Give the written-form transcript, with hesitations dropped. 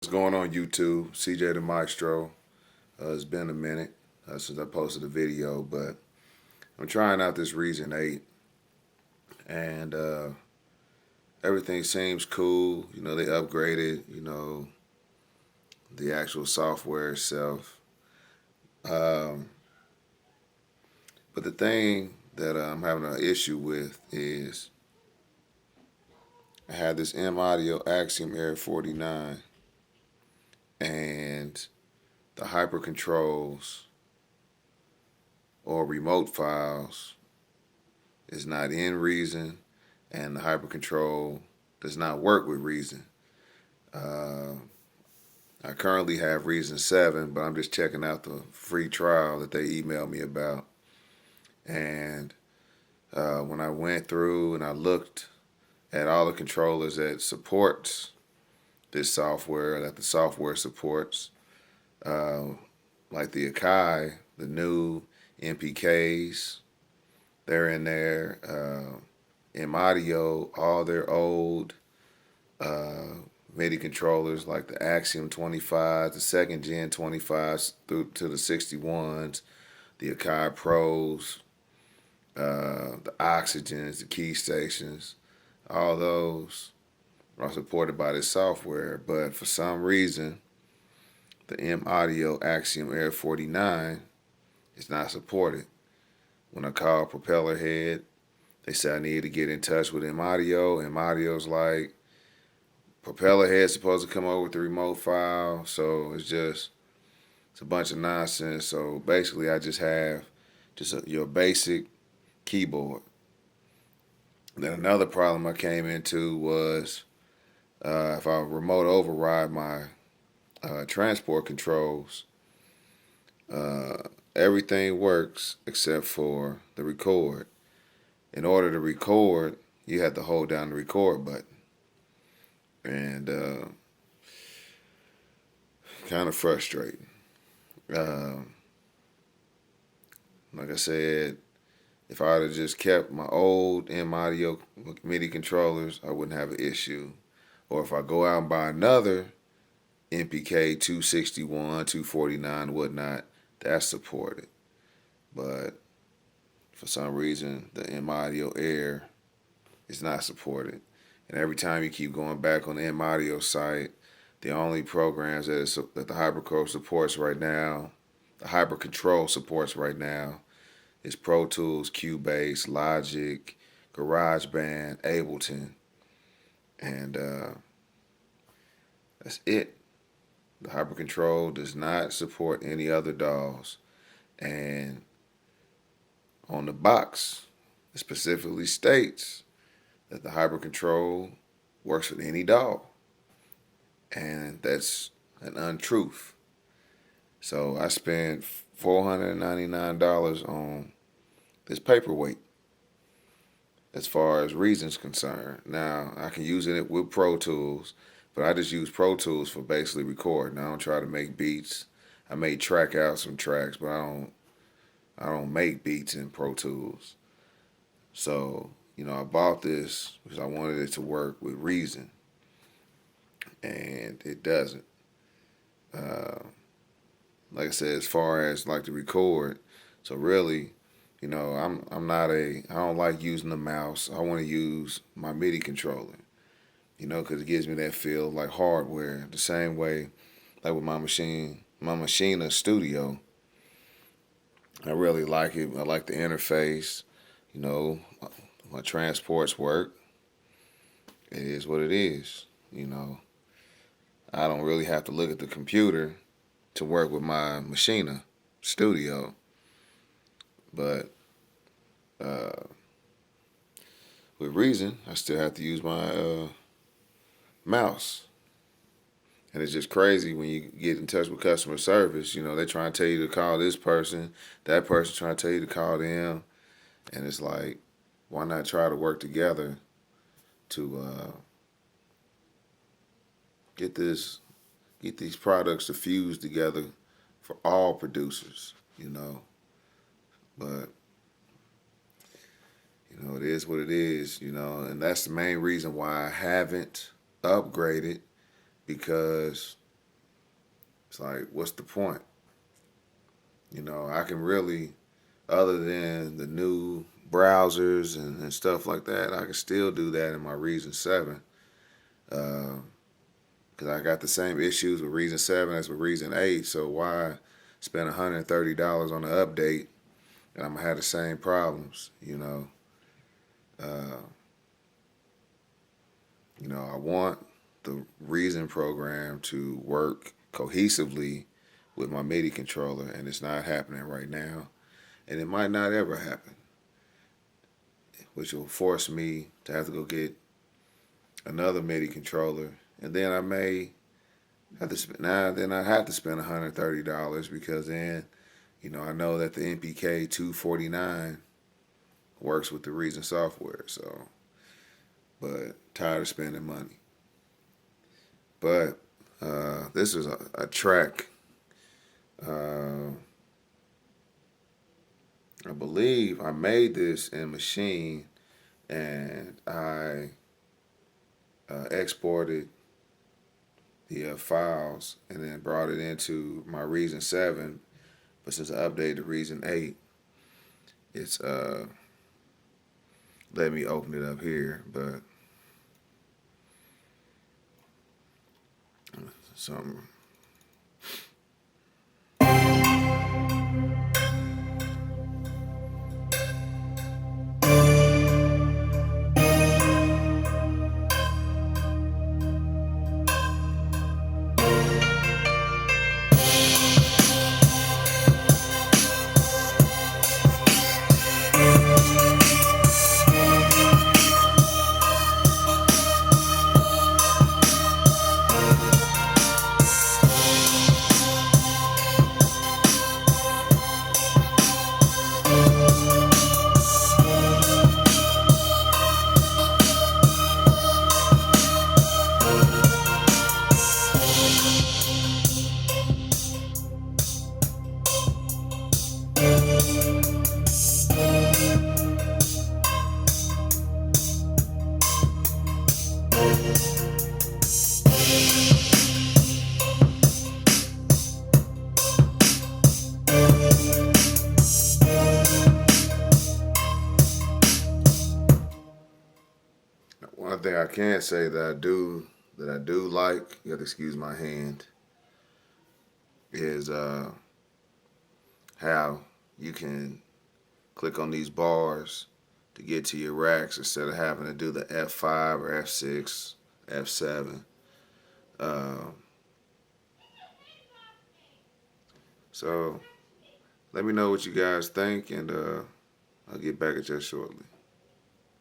What's going on YouTube? CJ the Maestro. It's been a minute since I posted a video, but I'm trying out this Reason 8 and everything seems cool. They upgraded, the actual software itself. Um, but the thing that I'm having an issue with is I had this M-Audio Axiom air49 and the hypercontrols or remote files is not in Reason, and the hypercontrol does not work with Reason. Uh, I currently have Reason 7, but I'm just checking out the free trial that they emailed me about. And when I went through and I looked at all the controllers that supports this software, that the software supports, uh, like the Akai, the new MPKs, they're in there. M-Audio, all their old MIDI controllers like the Axiom 25, the second gen 25s through to the 61s, the Akai Pros, the Oxygens, the key stations, all those are supported by this software. But for some reason, the M-Audio Axiom air49 is not supported. When I called Propeller Head, they said I needed to get in touch with M-Audio. M-Audio's like, Propeller Head's supposed to come over with the remote file, so it's a bunch of nonsense. So basically, I just have your basic keyboard. Then another problem I came into was if I remote override my transport controls, everything works except for the record. In order to record, you have to hold down the record button. And kind of frustrating. Like I said, if I would have just kept my old M-Audio MIDI controllers, I wouldn't have an issue. Or if I go out and buy another MPK 261, 249, whatnot, that's supported. But for some reason, the M-Audio Air is not supported. And every time you keep going back on the M-Audio site, the only programs that the Hypercontrol supports right now, the Hypercontrol supports right now, is Pro Tools, Cubase, Logic, GarageBand, Ableton, and that's it. The Hypercontrol does not support any other DAWs, and on the box, it specifically states that the Hypercontrol works with any DAW, and that's an untruth. So I spent $499 on this paperweight as far as Reason's concerned. Now, I can use it with Pro Tools, but I just use Pro Tools for basically recording. I don't try to make beats. I may track out some tracks, but I don't make beats in Pro Tools. So, I bought this because I wanted it to work with Reason, and it doesn't. Like I said, as far as like to record, so really, I don't like using the mouse. I want to use my MIDI controller, because it gives me that feel like hardware. The same way, like with my Machina Studio, I really like it. I like the interface. You know, my transports work. It is what it is. I don't really have to look at the computer to work with my Machina Studio, but with Reason, I still have to use my mouse. And it's just crazy when you get in touch with customer service. They try to tell you to call this person, that person trying to tell you to call them, and it's like, why not try to work together to get these products to fuse together for all producers, But it is what it is, and that's the main reason why I haven't upgraded, because It's like, what's the point? You know, I can really, other than the new browsers and stuff like that, I can still do that in my Reason 7. Because I got the same issues with Reason 7 as with Reason 8. So why spend $130 on an update and I'm going to have the same problems, you know? I want the Reason program to work cohesively with my MIDI controller, and it's not happening right now. And it might not ever happen, which will force me to have to go get another MIDI controller, and then I may have to spend. Then I have to spend $130 because then, I know that the NPK 249 works with the Reason software. So, but tired of spending money. But this is a track. I believe I made this in Machine, and I exported the files and then brought it into my Reason 7. But since I updated to Reason 8, it's let me open it up here. But some. One thing I can say that I do like, you have to excuse my hand, is how you can click on these bars to get to your racks instead of having to do the F5 or F6, F7. So let me know what you guys think, and I'll get back at you shortly.